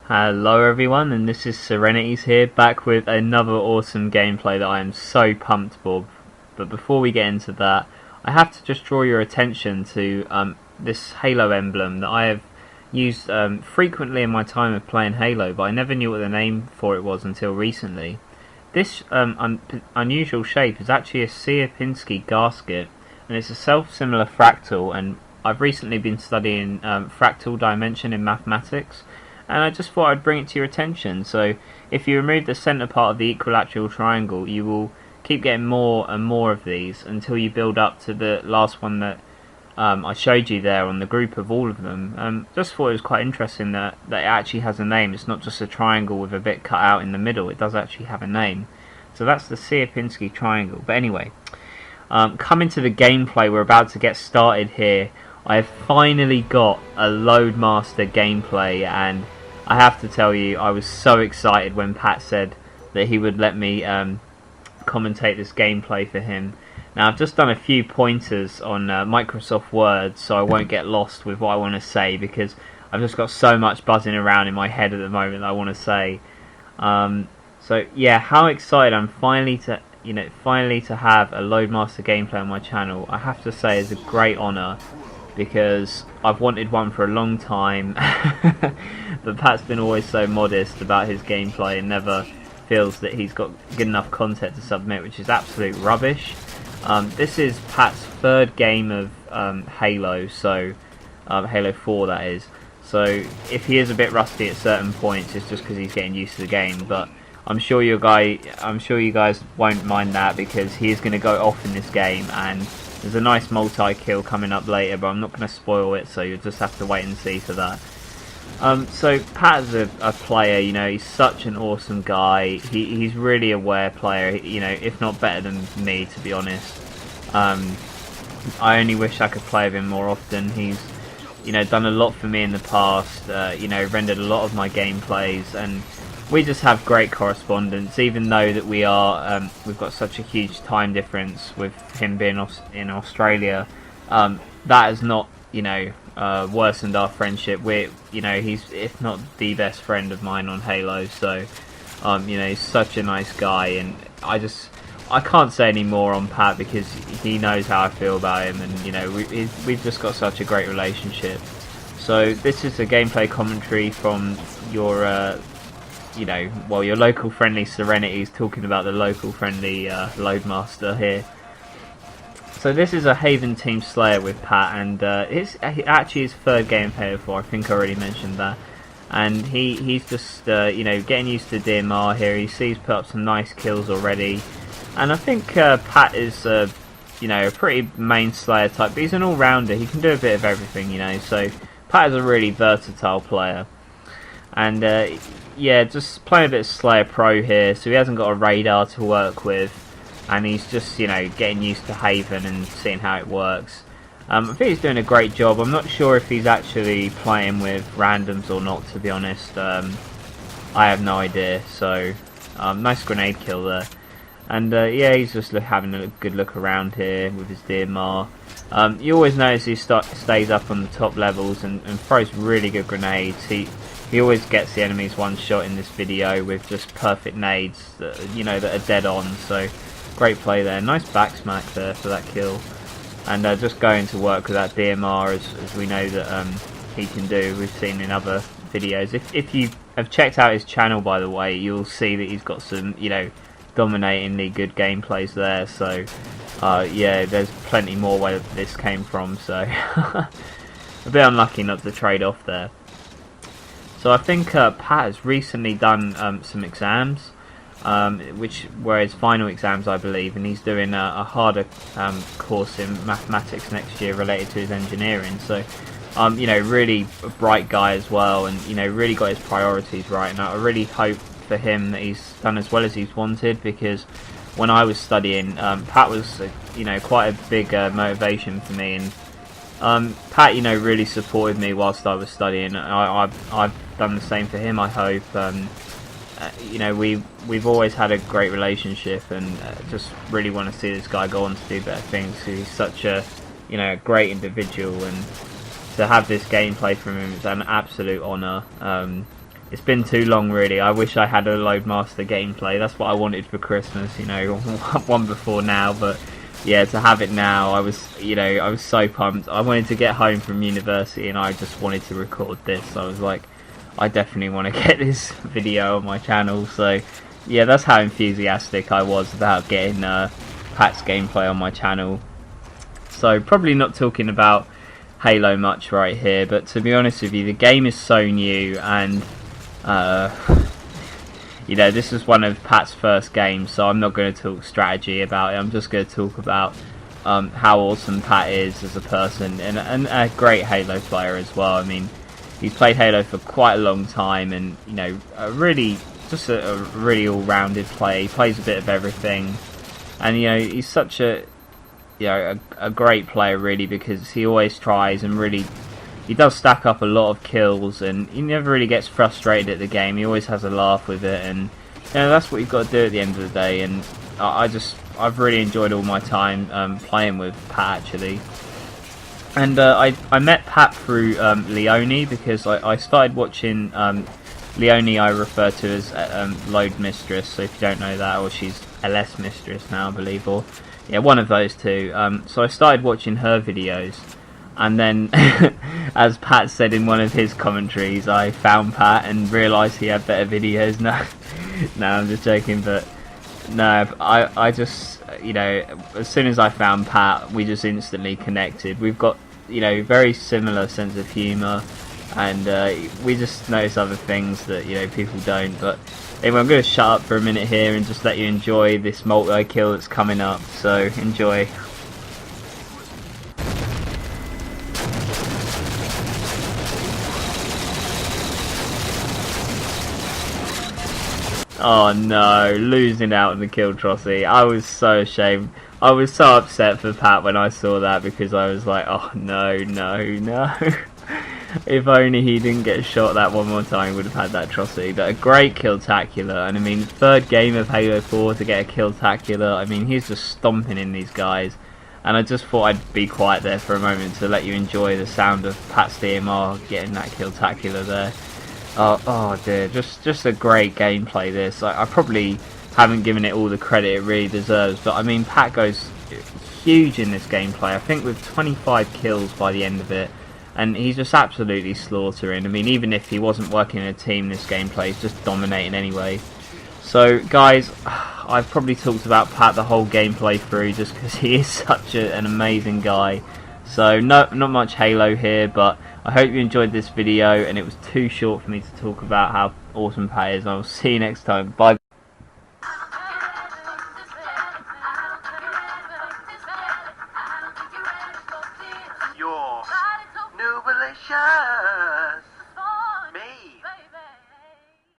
Hello everyone, and this is SeReNiiTYzZ here, back with another awesome gameplay that I am so pumped for. But before we get into that, I have to just draw your attention to this Halo emblem that I have used frequently in my time of playing Halo, but I never knew what the name for it was until recently. This unusual shape is actually a sierpinski gasket, and it's a self-similar fractal, and I've recently been studying fractal dimension in mathematics, and I just thought I'd bring it to your attention. So if you remove the centre part of the equilateral triangle, you will keep getting more and more of these until you build up to the last one that I showed you there on the group of all of them. Just thought it was quite interesting that it actually has a name. It's not just a triangle with a bit cut out in the middle, it does actually have a name. So that's the sierpinski triangle. But anyway, coming to the gameplay, we're about to get started here. I have finally got a Loadmaster gameplay, and I have to tell you, I was so excited when Pat said that he would let me commentate this gameplay for him. Now, I've just done a few pointers on Microsoft Word, so I won't get lost with what I want to say, because I've just got so much buzzing around in my head at the moment that I want to say. So yeah, how excited I'm finally to have a Loadmaster gameplay on my channel. I have to say it's a great honour, because I've wanted one for a long time. But Pat's been always so modest about his gameplay and never feels that he's got good enough content to submit, which is absolute rubbish. This is Pat's third game of Halo, so Halo 4 that is. So if he is a bit rusty at certain points, it's just because he's getting used to the game. But I'm sure you guys won't mind that, because he is going to go off in this game, and there's a nice multi-kill coming up later, but I'm not going to spoil it, so you'll just have to wait and see for that. So Pat is a player, he's such an awesome guy. He's really a aware player, if not better than me, to be honest. I only wish I could play with him more often. He's, done a lot for me in the past, rendered a lot of my gameplays, and we just have great correspondence, even though that we've got such a huge time difference with him being in Australia. That has not, worsened our friendship. He's, if not the best friend of mine on Halo, so, he's such a nice guy, and I can't say any more on Pat, because he knows how I feel about him, and, we've just got such a great relationship. So this is a gameplay commentary from your your local friendly SeReNiiTYzZ, talking about the local friendly Loadmaster here. So this is a Haven Team Slayer with Pat, and it's actually his third game of Halo 4, I think I already mentioned that. And he's just getting used to DMR here. You see he's put up some nice kills already, and I think Pat is a pretty main Slayer type, but he's an all-rounder. He can do a bit of everything, so Pat is a really versatile player. And yeah, just playing a bit of Slayer Pro here, so he hasn't got a radar to work with, and he's just, getting used to Haven and seeing how it works. I think he's doing a great job. I'm not sure if he's actually playing with randoms or not, to be honest. I have no idea, so nice grenade kill there. And yeah, he's just having a good look around here with his DMR. You always notice he stays up on the top levels and throws really good grenades. He always gets the enemies one shot in this video with just perfect nades that, that are dead on. So great play there. Nice backsmack there for that kill. And just going to work with that DMR, as we know that he can do. We've seen in other videos. If you have checked out his channel, by the way, you'll see that he's got some, dominatingly good gameplays there. So yeah, there's plenty more where this came from. So a bit unlucky not to trade off there. So I think Pat has recently done some exams, which were his final exams, I believe, and he's doing a harder course in mathematics next year related to his engineering. So, really a bright guy as well, and really got his priorities right. And I really hope for him that he's done as well as he's wanted, because when I was studying, Pat was quite a big motivation for me, and Pat, really supported me whilst I was studying. I've done the same for him, I hope. We've always had a great relationship, and just really want to see this guy go on to do better things. He's such a great individual, and to have this gameplay from him is an absolute honour. it's been too long really. I wish I had a Loadmaster gameplay. That's what I wanted for Christmas, you know, one before now, but yeah, to have it now, I was so pumped. I wanted to get home from university and I just wanted to record this. I was like, I definitely want to get this video on my channel. So yeah, that's how enthusiastic I was about getting Pat's gameplay on my channel. So probably not talking about Halo much right here, but to be honest with you, the game is so new, and you know, this is one of Pat's first games, so I'm not going to talk strategy about it. I'm just going to talk about how awesome Pat is as a person, and a great Halo player as well. I mean, he's played Halo for quite a long time, and you know, a really all-rounded player. He plays a bit of everything, and you know, he's such a great player really, because he always tries, and really he does stack up a lot of kills, and he never really gets frustrated at the game. He always has a laugh with it, and you know, that's what you've got to do at the end of the day. And I've really enjoyed all my time playing with Pat actually. And I met Pat through Leonie, because I started watching Leonie. I refer to as Load Mistress, so if you don't know that, or she's LS Mistress now I believe, or yeah, one of those two. So I started watching her videos, and then as Pat said in one of his commentaries, I found Pat and realised he had better videos. No, I'm just joking, but no, I just, you know, as soon as I found Pat, we just instantly connected. We've got, you know, very similar sense of humour, and we just notice other things that, you know, people don't. But anyway, I'm going to shut up for a minute here and just let you enjoy this multi-kill that's coming up, so enjoy. Oh no, losing out on the kill Trossie. I was so ashamed. I was so upset for Pat when I saw that, because I was like, oh no. If only he didn't get shot that one more time, he would have had that Trossie. But a great kill-tacular, and I mean, third game of Halo 4 to get a kill-tacular. I mean, he's just stomping in these guys. And I just thought I'd be quiet there for a moment to let you enjoy the sound of Pat's DMR getting that kill-tacular there. Oh dear, just a great gameplay this. I probably haven't given it all the credit it really deserves, but I mean, Pat goes huge in this gameplay. I think with 25 kills by the end of it, and he's just absolutely slaughtering. I mean, even if he wasn't working in a team, this gameplay he's just dominating anyway. So guys, I've probably talked about Pat the whole gameplay through, just because he is such an amazing guy. So not much Halo here, but I hope you enjoyed this video, and it was too short for me to talk about how awesome Pat is. I will see you next time. Bye. Your new delicious.